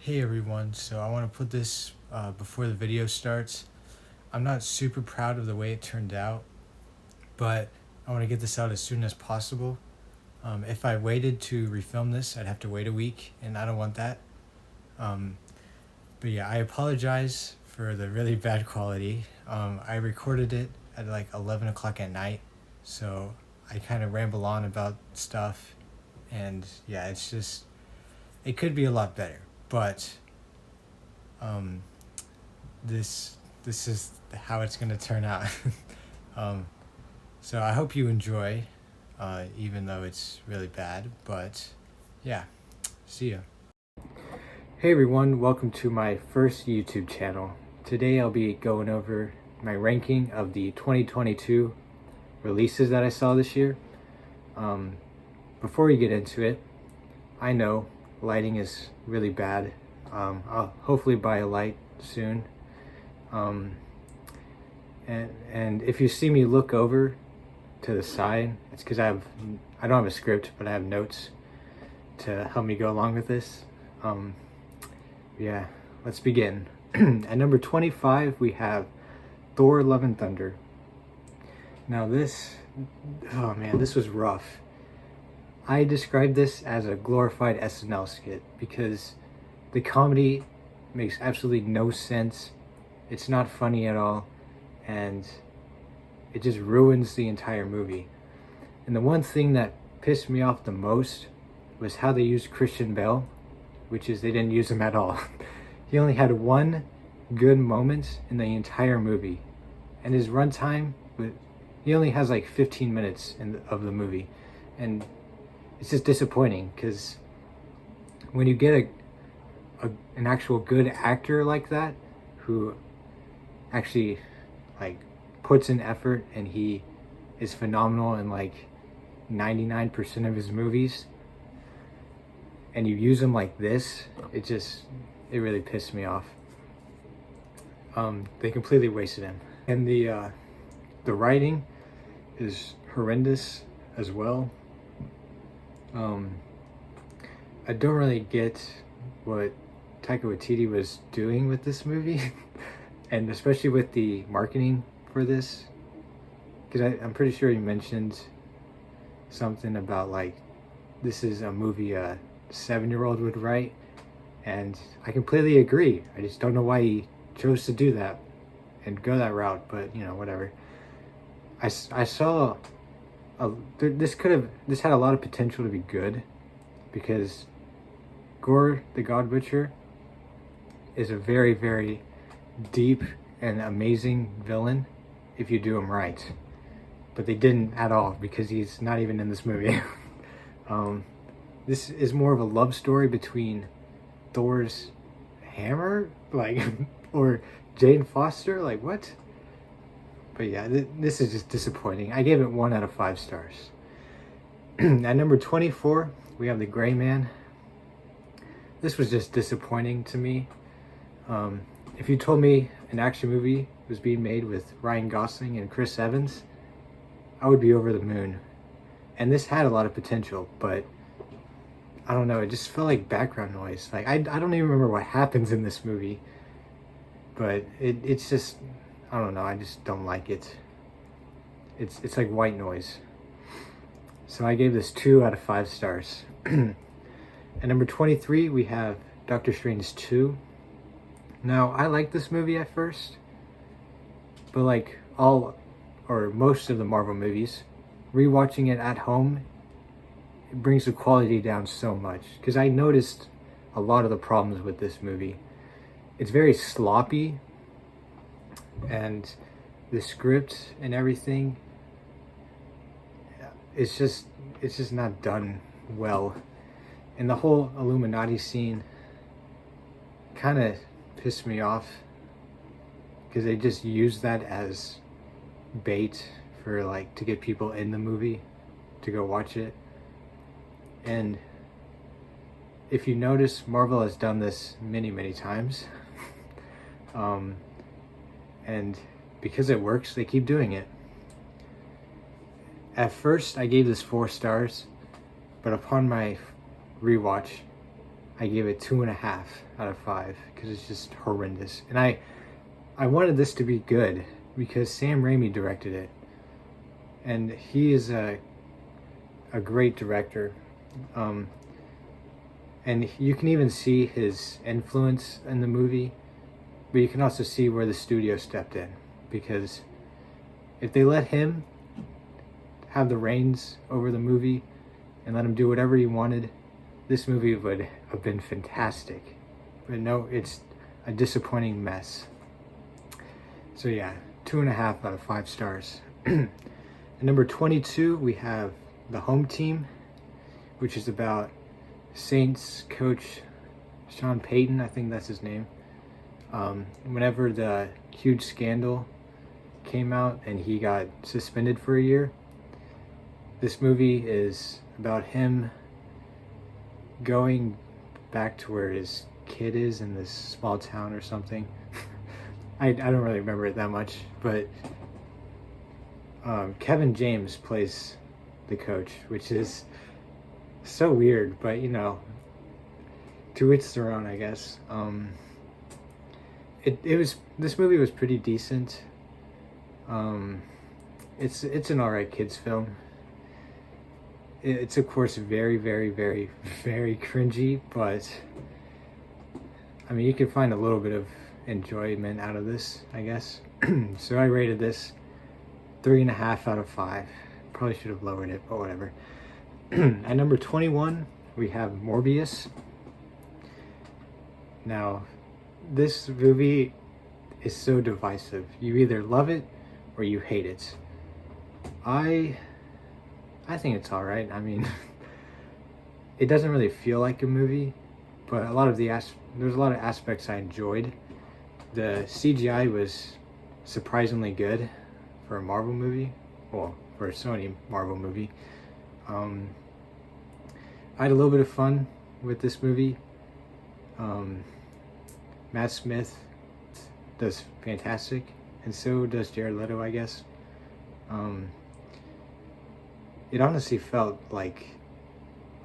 Hey everyone, so I want to put this before the video starts. I'm not super proud of the way it turned out, but I want to get this out as soon as possible. If I waited to refilm this, I'd have to wait a week, and I don't want that. But yeah, I apologize for the really bad quality. I recorded it at like 11 o'clock at night, so I kind of ramble on about stuff, and yeah, it could be a lot better, but um, this is how it's gonna turn out. um, so I hope you enjoy, even though it's really bad. But yeah, see ya. Hey everyone, welcome to my first YouTube channel. Today I'll be going over my ranking of the 2022 releases that I saw this year. Before we get into it, I know lighting is really bad. I'll hopefully buy a light soon. And if you see me look over to the side, it's because I don't have a script, but I have notes to help me go along with this. Yeah, let's begin. At number 25, we have Thor: Love and Thunder. Now oh man, this was rough. I described this as a glorified SNL skit because the comedy makes absolutely no sense. It's not funny at all, and it just ruins the entire movie. And the one thing that pissed me off the most was how they used Christian Bale, which is they didn't use him at all. He only had one good moment in the entire movie, and his runtime, he only has like 15 minutes of the movie, and it's just disappointing because when you get an actual good actor like that who actually like puts in effort and he is phenomenal in like 99% of his movies, and you use him like this, it really pissed me off. They completely wasted him, and the writing is horrendous as well. I don't really get what Taika Waititi was doing with this movie, and especially with the marketing for this, because I'm pretty sure he mentioned something about like this is a movie a 7-year-old would write, and I completely agree. I just don't know why he chose to do that and go that route, but you know, whatever. I saw this had a lot of potential to be good, because Gore the God Butcher is a very, very deep and amazing villain if you do him right, but they didn't at all because he's not even in this movie. This is more of a love story between Thor's hammer, like, or Jane Foster, like what? But yeah, this is just disappointing. I gave it 1 out of 5 stars. At number 24, we have The Gray Man. This was just disappointing to me. If you told me an action movie was being made with Ryan Gosling and Chris Evans, I would be over the moon. And this had a lot of potential, but I don't know, it just felt like background noise. Like, I don't even remember what happens in this movie, but it's just, I don't know, I just don't like it. It's like white noise. So I gave this 2 out of 5 stars. At number 23, we have Doctor Strange 2. Now, I liked this movie at first, but like most of the Marvel movies, rewatching it at home, it brings the quality down so much. Because I noticed a lot of the problems with this movie. It's very sloppy, and the script and everything, it's just not done well. And the whole Illuminati scene kind of pissed me off, because they just used that as bait for like to get people in the movie to go watch it. And if you notice, Marvel has done this many times. And because it works, they keep doing it. At first, I gave this 4 stars, but upon my rewatch, I gave it 2.5 out of 5 because it's just horrendous. And I wanted this to be good because Sam Raimi directed it, and he is a great director. And you can even see his influence in the movie, but you can also see where the studio stepped in, because if they let him have the reins over the movie and let him do whatever he wanted, this movie would have been fantastic. But no, it's a disappointing mess. So yeah, 2.5 out of 5 stars. At number 22, we have The Home Team, which is about Saints coach Sean Payton, I think that's his name. Whenever the huge scandal came out and he got suspended for a year, this movie is about him going back to where his kid is in this small town or something. I don't really remember it that much, but Kevin James plays the coach, which is so weird, but you know, to each their own, I guess. This movie was pretty decent. It's an alright kids film. It's of course very, very, very, very cringy, but I mean, you can find a little bit of enjoyment out of this, I guess. So I rated this 3.5 out of 5. Probably should have lowered it, but whatever. At number 21, we have Morbius. Now, this movie is so divisive. You either love it or you hate it. I think it's alright. I mean, it doesn't really feel like a movie, but there's a lot of aspects I enjoyed. The CGI was surprisingly good for a Marvel movie. Well, for a Sony Marvel movie. I had a little bit of fun with this movie. Matt Smith does fantastic, and so does Jared Leto, I guess. It honestly felt like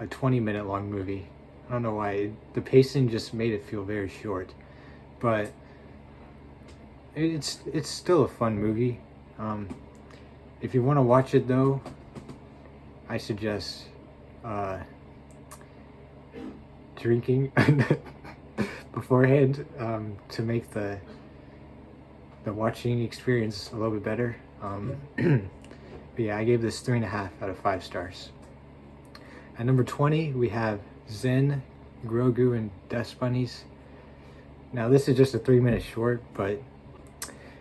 a 20-minute long movie. I don't know why. The pacing just made it feel very short, but it's still a fun movie. If you want to watch it though, I suggest drinking beforehand to make the watching experience a little bit better. But yeah, I gave this 3.5 out of 5 stars. At number 20, we have Zen, Grogu, and Dust Bunnies. Now this is just a 3-minute short, but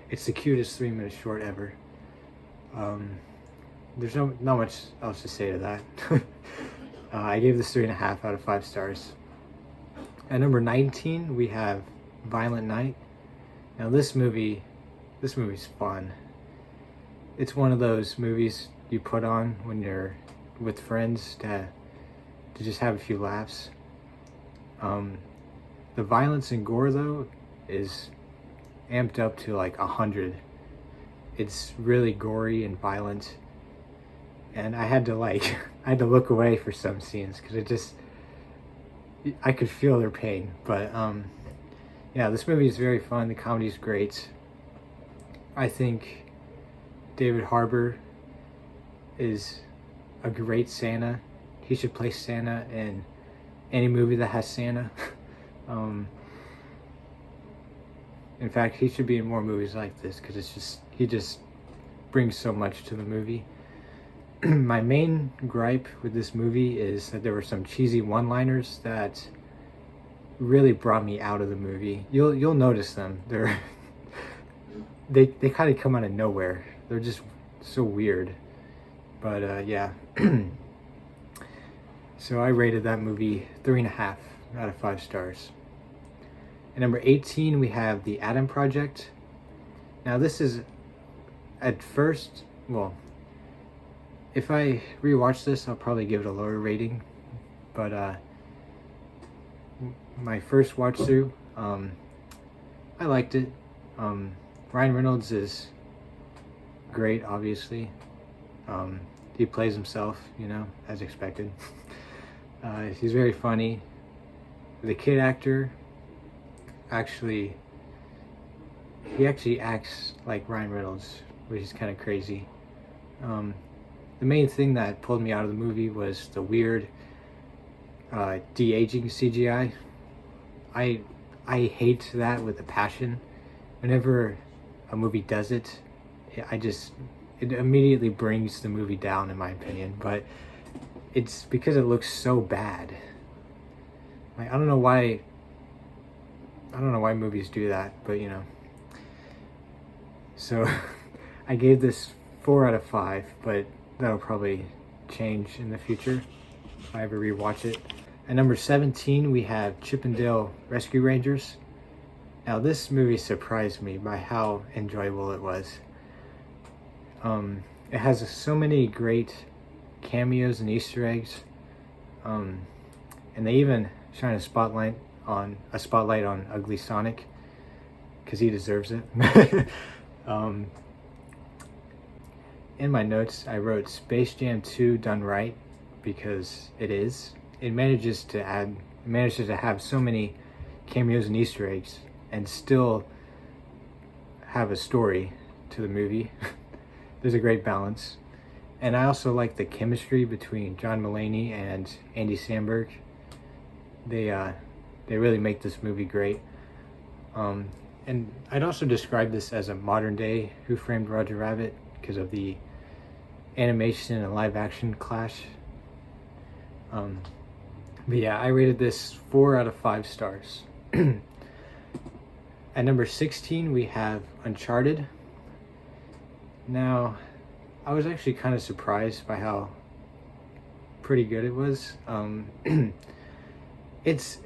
it's the cutest 3-minute short ever. There's not much else to say to that. I gave this 3.5 out of 5 stars. At number 19, we have Violent Night. Now this movie's fun. It's one of those movies you put on when you're with friends to just have a few laughs. The violence and gore though is amped up to like 100. It's really gory and violent, and I had to look away for some scenes because I could feel their pain. But yeah, this movie is very fun. The comedy is great. I think David Harbour is a great Santa. He should play Santa in any movie that has Santa. In fact, he should be in more movies like this because he just brings so much to the movie. My main gripe with this movie is that there were some cheesy one-liners that really brought me out of the movie. You'll notice them. They kind of come out of nowhere. They're just so weird. But yeah. So I rated that movie 3.5 out of 5 stars. At number 18, we have The Adam Project. Now this is, at first, well, if I rewatch this, I'll probably give it a lower rating. But my first watch through, I liked it. Ryan Reynolds is great, obviously. He plays himself, as expected. He's very funny. the kid actor actually acts like Ryan Reynolds, which is kind of crazy. The main thing that pulled me out of the movie was the weird de-aging CGI. I hate that with a passion. Whenever a movie does it, it immediately brings the movie down, in my opinion. But it's because it looks so bad. Like, I don't know why movies do that, but you know. So I gave this 4 out of 5, but that'll probably change in the future if I ever rewatch it. At number 17, we have Chip 'n Dale Rescue Rangers. Now, this movie surprised me by how enjoyable it was. It has so many great cameos and Easter eggs, and they even shine a spotlight on Ugly Sonic, because he deserves it. In my notes, I wrote Space Jam 2 done right, because it is. It manages to have so many cameos and Easter eggs and still have a story to the movie. There's a great balance. And I also like the chemistry between John Mulaney and Andy Samberg. They really make this movie great. And I'd also describe this as a modern day Who Framed Roger Rabbit because of the animation and live action clash. But yeah, I rated this 4 out of 5 stars. At number 16, we have Uncharted. Now, I was actually kind of surprised by how pretty good it was. It's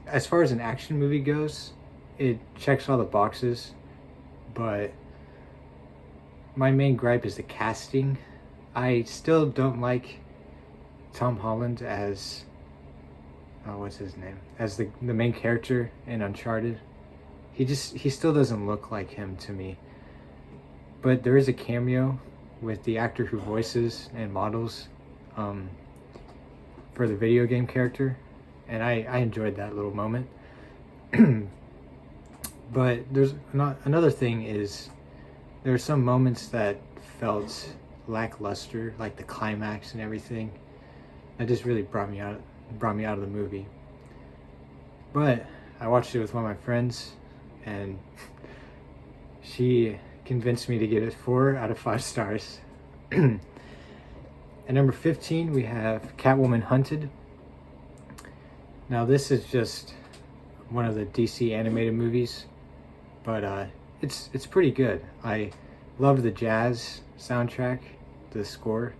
as far as an action movie goes, it checks all the boxes, but my main gripe is the casting. I still don't like Tom Holland as what's his name, as the main character in Uncharted. He still doesn't look like him to me. But there is a cameo with the actor who voices and models for the video game character, and I enjoyed that little moment. But there's another thing is there are some moments that felt lackluster, like the climax and everything. That just really brought me out of the movie. But I watched it with one of my friends, and she convinced me to give it 4 out of 5 stars. At number 15, we have Catwoman Hunted. Now, this is just one of the DC animated movies, but it's pretty good. I love the jazz soundtrack, the score.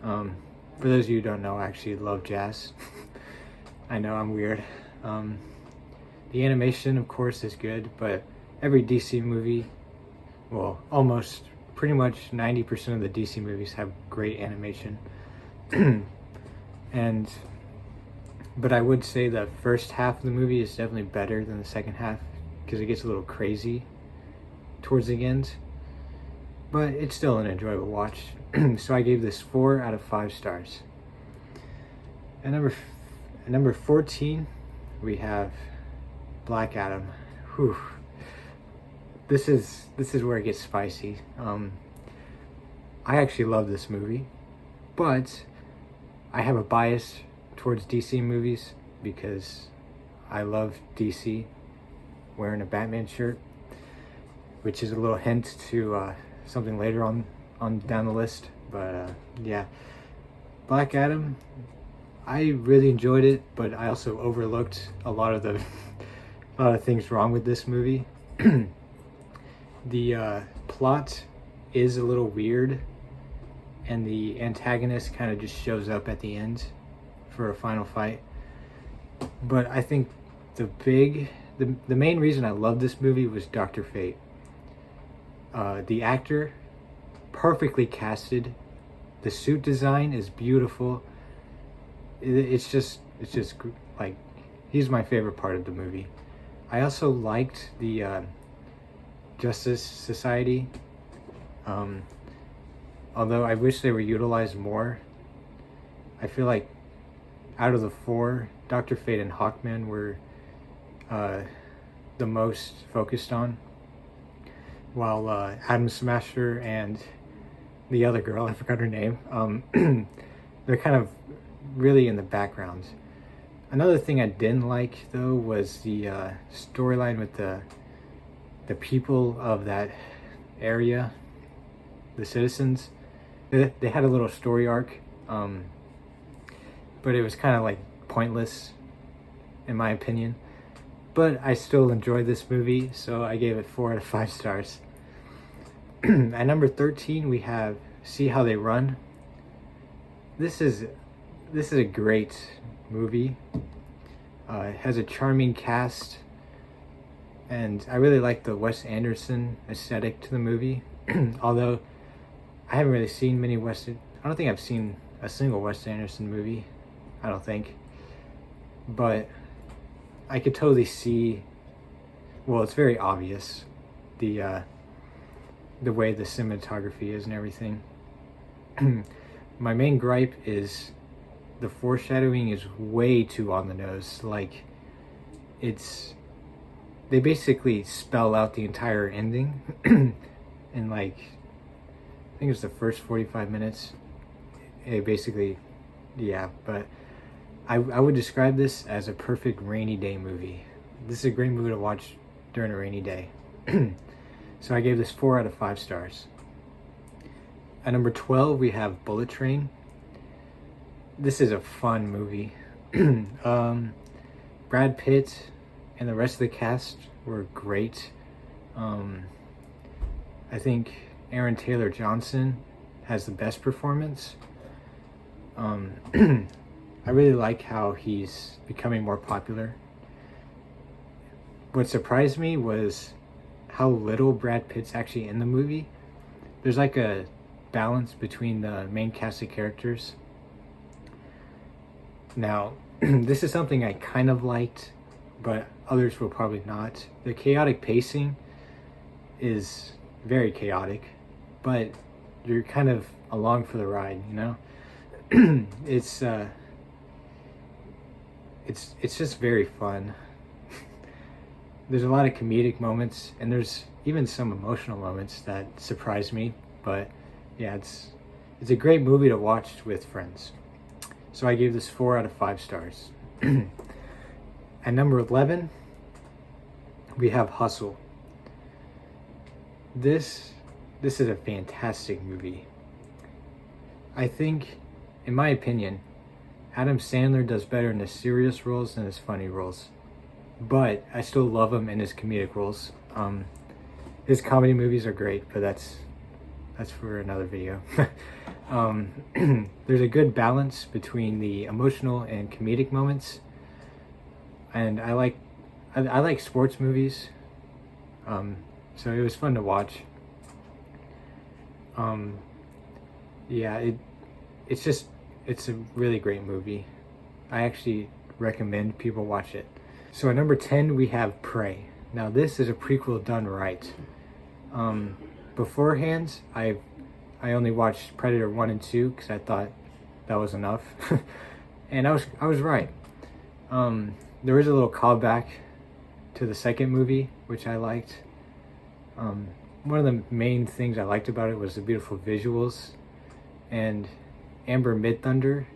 For those of you who don't know, I actually love jazz. I know, I'm weird. The animation, of course, is good, but every DC movie, well, almost pretty much 90% of the DC movies have great animation. But I would say the first half of the movie is definitely better than the second half, because it gets a little crazy towards the end. But it's still an enjoyable watch. So I gave this 4 out of 5 stars. At number 14, we have Black Adam. Whew. This is where it gets spicy. I actually love this movie, but I have a bias towards DC movies because I love DC wearing a Batman shirt, which is a little hint to something later on down the list. But yeah, Black Adam, I really enjoyed it, but I also overlooked a lot of things wrong with this movie. The plot is a little weird, and the antagonist kind of just shows up at the end for a final fight. But I think the main reason I love this movie was Dr. Fate. The actor, perfectly casted. The suit design is beautiful. It's just like, he's my favorite part of the movie. I also liked the Justice Society, although I wish they were utilized more. I feel like out of the four, Dr. Fate and Hawkman were the most focused on, while Atom Smasher and the other girl, I forgot her name, they're kind of really in the background. Another thing I didn't like, though, was the storyline with the people of that area, the citizens. They had a little story arc, but it was kind of like pointless, in my opinion. But I still enjoyed this movie, so I gave it 4 out of 5 stars. At number 13, we have See How They Run. This is a great movie. It has a charming cast, and I really like the Wes Anderson aesthetic to the movie. Although I haven't really seen many I don't think I've seen a single Wes Anderson movie. I don't think. But I could totally see, well, it's very obvious, the way the cinematography is and everything. My main gripe is the foreshadowing is way too on the nose. Like, they basically spell out the entire ending in, like, I think it's the first 45 minutes. It basically, yeah, but I would describe this as a perfect rainy day movie. This is a great movie to watch during a rainy day. So I gave this 4 out of 5 stars. At number 12, we have Bullet Train. This is a fun movie. Brad Pitt and the rest of the cast were great. I think Aaron Taylor Johnson has the best performance. I really like how he's becoming more popular. What surprised me was how little Brad Pitt's actually in the movie. There's like a balance between the main cast of characters. Now, this is something I kind of liked, but others will probably not. The chaotic pacing is very chaotic, but you're kind of along for the ride, you know? It's just very fun. There's a lot of comedic moments, and there's even some emotional moments that surprised me. But yeah, it's a great movie to watch with friends. So I gave this 4 out of 5 stars. At number 11, we have Hustle. This is a fantastic movie. I think, in my opinion, Adam Sandler does better in his serious roles than his funny roles. But I still love him in his comedic roles. His comedy movies are great, but that's for another video. There's a good balance between the emotional and comedic moments. And I like sports movies. So it was fun to watch. Yeah, it's a really great movie. I actually recommend people watch it. So at number 10, we have Prey. Now this is a prequel done right. Beforehand, I only watched Predator 1 and 2 because I thought that was enough. And I was right. There was a little callback to the second movie, which I liked. One of the main things I liked about it was the beautiful visuals, and Amber Midthunder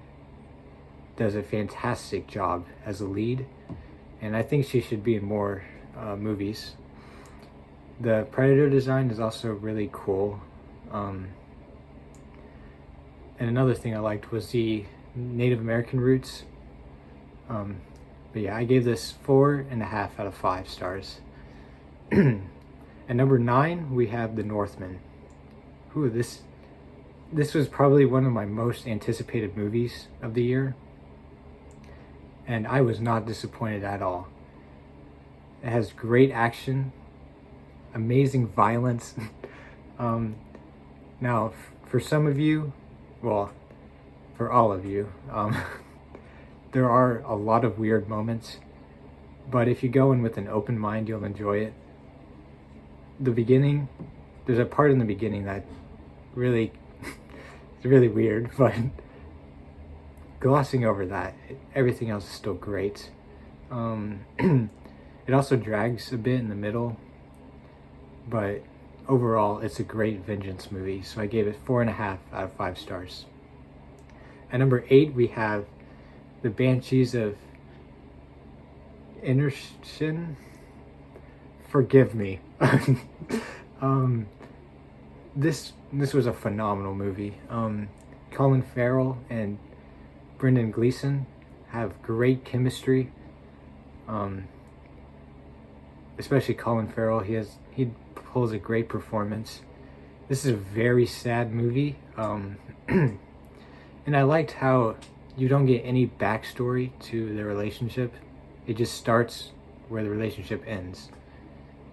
does a fantastic job as a lead, and I think she should be in more movies. The Predator design is also really cool. And another thing I liked was the Native American roots. But yeah, I gave this 4.5 out of 5 stars. At number 9, we have The Northman. Ooh, this was probably one of my most anticipated movies of the year, and I was not disappointed at all. It has great action, amazing violence. Now, for some of you, well, for all of you, there are a lot of weird moments, but if you go in with an open mind, you'll enjoy it. The beginning, there's a part in the beginning that really, it's really weird, but glossing over that, everything else is still great. It also drags a bit in the middle, but overall it's a great vengeance movie, so I gave it 4.5 out of 5 stars. At number 8 we have The Banshees of Inisherin. Forgive me. This was a phenomenal movie. Colin Farrell and Brendan Gleeson have great chemistry. Especially Colin Farrell, he pulls a great performance. This is a very sad movie, and I liked how you don't get any backstory to the relationship. It just starts where the relationship ends,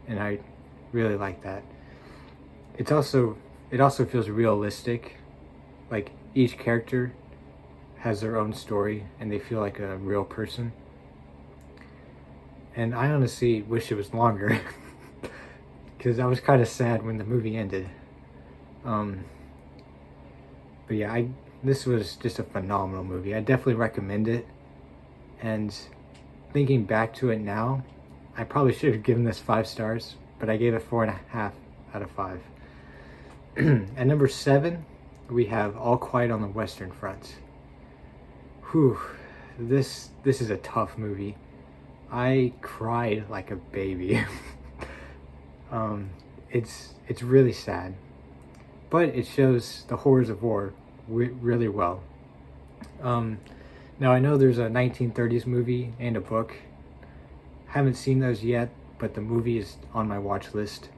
and I really like that. It also feels realistic, like each character has their own story and they feel like a real person. And I honestly wish it was longer because I was kind of sad when the movie ended. But yeah, this was just a phenomenal movie. I definitely recommend it. And thinking back to it now, I probably should have given this 5 stars, but I gave it 4.5 out of 5. At number 7, we have All Quiet on the Western Front. Whew, this is a tough movie. I cried like a baby. It's really sad, but it shows the horrors of war really well. Now I know there's a 1930s movie and a book. Haven't seen those yet, but the movie is on my watch list.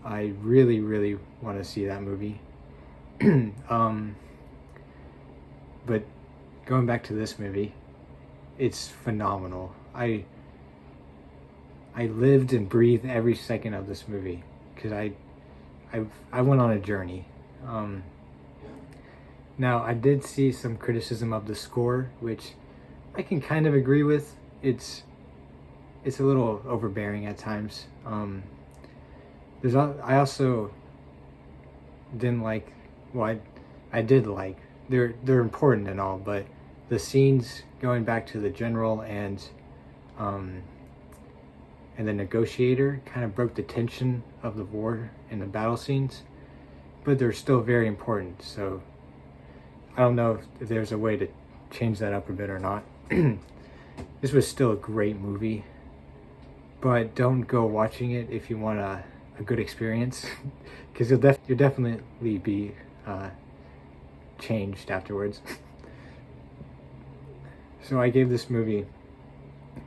I really, really want to see that movie. But going back to this movie, it's phenomenal. I lived and breathed every second of this movie because I went on a journey. Now I did see some criticism of the score, which I can kind of agree with. It's a little overbearing at times. I also didn't like. Well, I did like. They're important and all, but the scenes going back to the general and the negotiator kind of broke the tension of the war and the battle scenes, but they're still very important. So I don't know if there's a way to change that up a bit or not. This was still a great movie, but don't go watching it if you want a good experience, because you'll definitely be changed afterwards. So I gave this movie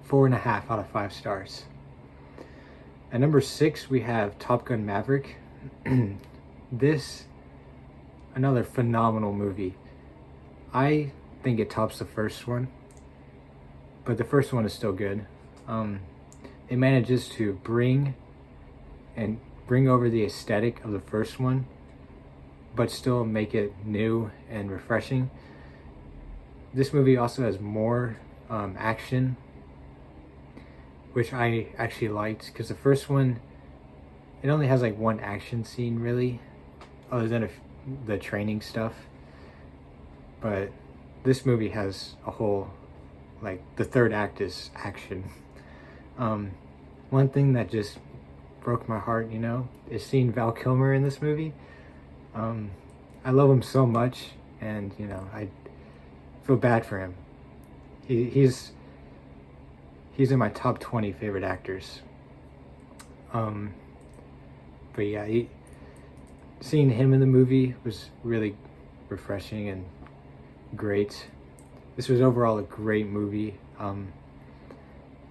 4.5 out of 5 stars. At number 6, we have Top Gun Maverick. This, another phenomenal movie. I think it tops the first one, but the first one is still good. It manages to bring over the aesthetic of the first one, but still make it new and refreshing. This movie also has more action, which I actually liked, because the first one, it only has like one action scene really, other than the training stuff. But this movie has a whole, like, the third act is action. One thing that just broke my heart, is seeing Val Kilmer in this movie. I love him so much, and I feel bad for him. He's in my top 20 favorite actors. But yeah, seeing him in the movie was really refreshing and great. This was overall a great movie.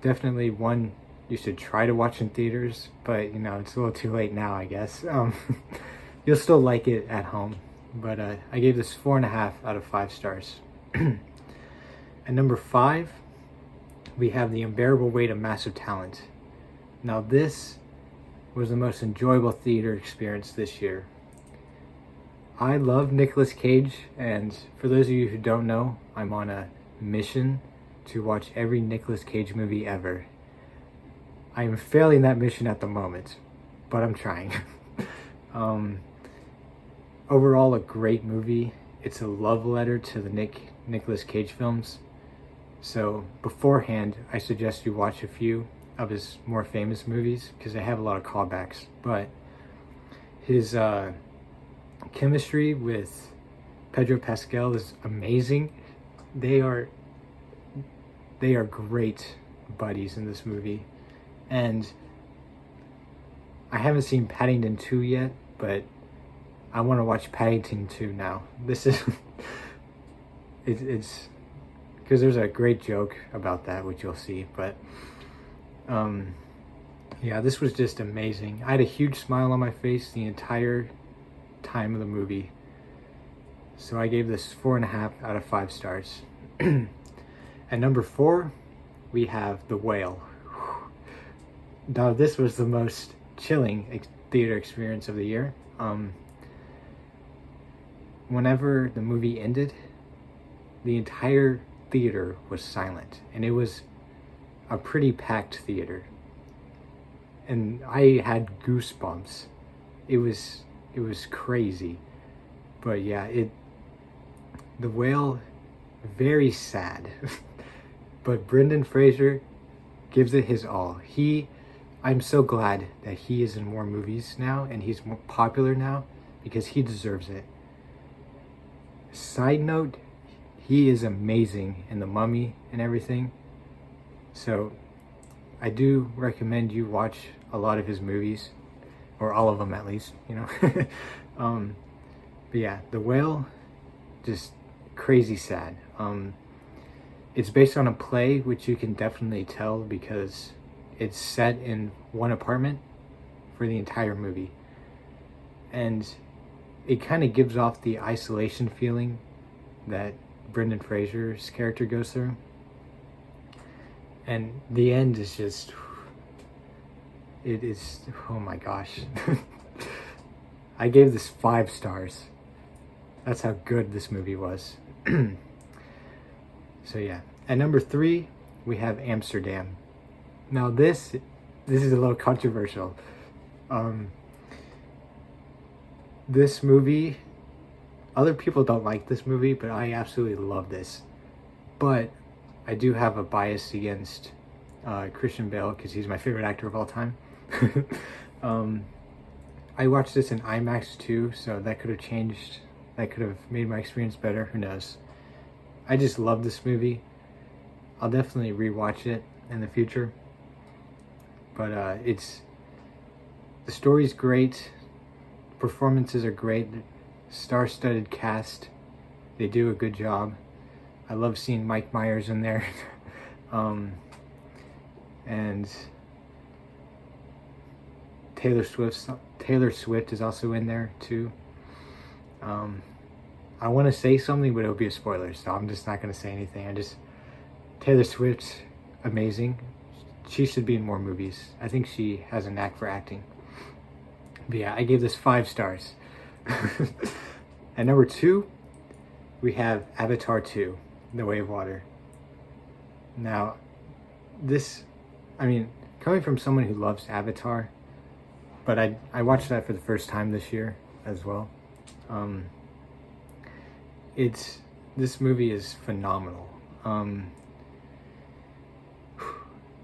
Definitely one you should try to watch in theaters, but it's a little too late now, I guess. You'll still like it at home, but I gave this 4.5 out of 5 stars. At number 5, we have The Unbearable Weight of Massive Talent. Now this was the most enjoyable theater experience this year. I love Nicolas Cage, and for those of you who don't know, I'm on a mission to watch every Nicolas Cage movie ever. I am failing that mission at the moment, but I'm trying. Overall, a great movie. It's a love letter to the Nicolas Cage films. So beforehand, I suggest you watch a few of his more famous movies because they have a lot of callbacks. But his chemistry with Pedro Pascal is amazing. They are great buddies in this movie. And I haven't seen Paddington 2 yet, but I want to watch Paddington 2 now. This is it's because there's a great joke about that, which you'll see. But yeah, this was just amazing. I had a huge smile on my face the entire time of the movie. So I gave this 4.5 out of 5 stars. At number 4, we have The Whale. Now this was the most chilling theater experience of the year. Whenever the movie ended, the entire theater was silent, and it was a pretty packed theater. And I had goosebumps. It was crazy. But yeah, The Whale, very sad. But Brendan Fraser gives it his all. I'm so glad that he is in more movies now and he's more popular now because he deserves it. Side note, he is amazing in The Mummy and everything. So I do recommend you watch a lot of his movies, or all of them at least, you know. But yeah, The Whale, just crazy sad. It's based on a play, which you can definitely tell because it's set in one apartment for the entire movie. And it kind of gives off the isolation feeling that Brendan Fraser's character goes through. And the end is just, it is, oh my gosh. I gave this 5 stars. That's how good this movie was. So yeah, at number 3, we have Amsterdam. Now this is a little controversial. This movie, other people don't like this movie, but I absolutely love this. But I do have a bias against Christian Bale because he's my favorite actor of all time. I watched this in IMAX too, so that could have changed. That could have made my experience better. Who knows? I just love this movie. I'll definitely rewatch it in the future. But the story's great. Performances are great. Star-studded cast. They do a good job. I love seeing Mike Myers in there. And Taylor Swift is also in there too. I want to say something, but it'll be a spoiler, so I'm just not going to say anything. Taylor Swift's amazing. She should be in more movies. I think she has a knack for acting. But yeah, I gave this 5 stars. At number 2, we have Avatar 2, The Way of Water. Now, coming from someone who loves Avatar, but I watched that for the first time this year as well. This movie is phenomenal.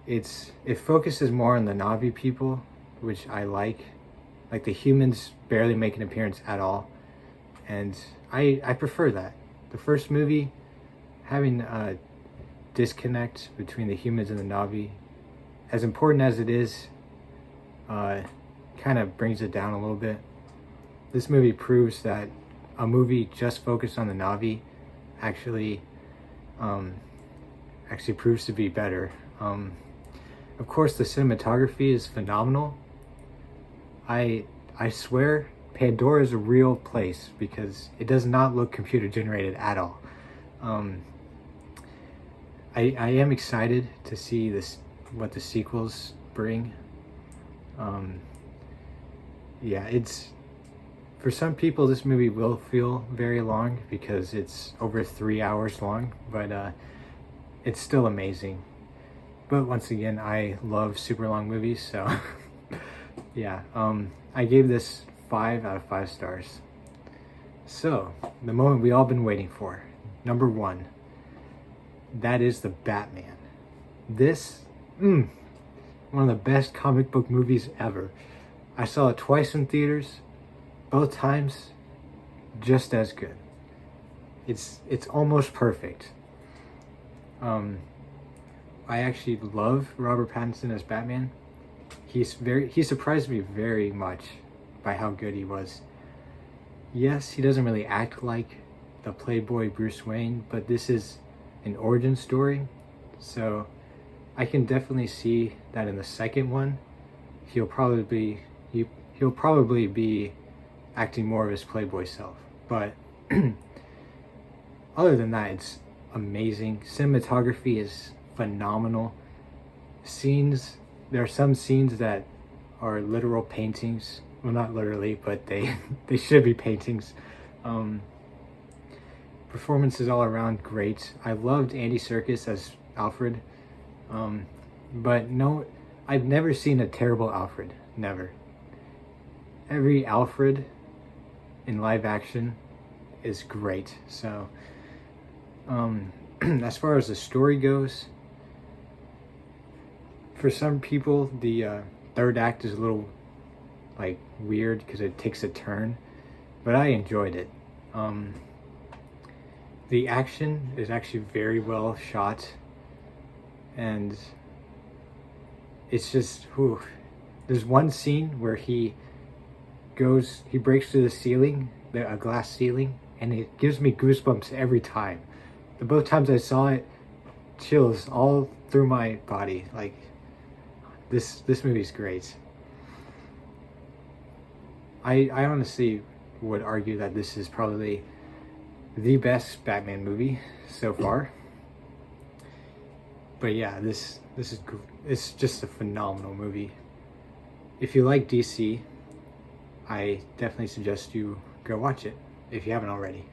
It focuses more on the Na'vi people, which I like. Like the humans barely make an appearance at all, and I prefer that. The first movie, having a disconnect between the humans and the Na'vi, as important as it is, kind of brings it down a little bit. This movie proves that a movie just focused on the Na'vi actually proves to be better. Of course, the cinematography is phenomenal. I swear Pandora is a real place because it does not look computer generated at all. I am excited to see what the sequels bring. Yeah, for some people this movie will feel very long because it's over 3 hours long, but it's still amazing. But once again, I love super long movies, so yeah, I gave this 5 out of 5 stars. So, the moment we all been waiting for. Number 1, that is the Batman. This, one of the best comic book movies ever. I saw it twice in theaters, both times just as good. It's almost perfect. I actually love Robert Pattinson as Batman. He surprised me very much by how good he was. Yes, he doesn't really act like the playboy Bruce Wayne, but this is an origin story, so I can definitely see that in the second one he'll probably be acting more of his playboy self. But other than that, it's amazing. Cinematography is phenomenal. There are some scenes that are literal paintings. Well, not literally, but they should be paintings. Performances all around great. I loved Andy Serkis as Alfred, but no, I've never seen a terrible Alfred. Never. Every Alfred in live action is great. So as far as the story goes, for some people the third act is a little like weird because it takes a turn, but I enjoyed it. The action is actually very well shot, and it's just, there's one scene where he breaks through the ceiling, a glass ceiling, and it gives me goosebumps every time. The both times I saw it, chills all through my body. Like, this movie's great. I honestly would argue that this is probably the best Batman movie so far. But yeah, it's just a phenomenal movie. If you like DC, I definitely suggest you go watch it if you haven't already.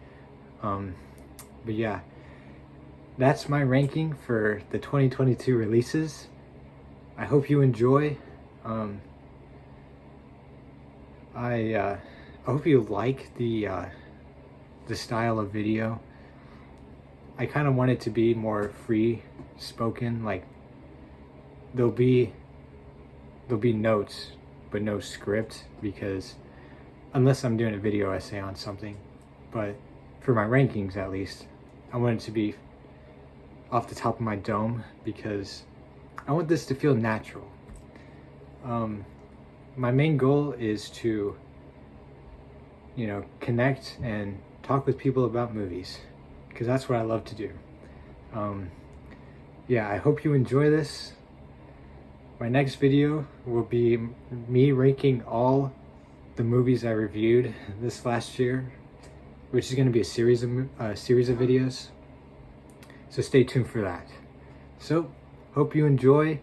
But yeah, that's my ranking for the 2022 releases. I hope you enjoy. I hope you like the style of video. I kind of want it to be more free spoken, like there'll be notes but no script, because unless I'm doing a video essay on something, but for my rankings at least, I want it to be off the top of my dome because I want this to feel natural. My main goal is to, connect and talk with people about movies, because that's what I love to do. Yeah, I hope you enjoy this. My next video will be me ranking all the movies I reviewed this last year, which is going to be a series of videos. So stay tuned for that. So, hope you enjoy.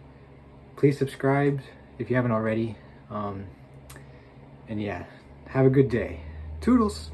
Please subscribe if you haven't already. And yeah, have a good day. Toodles!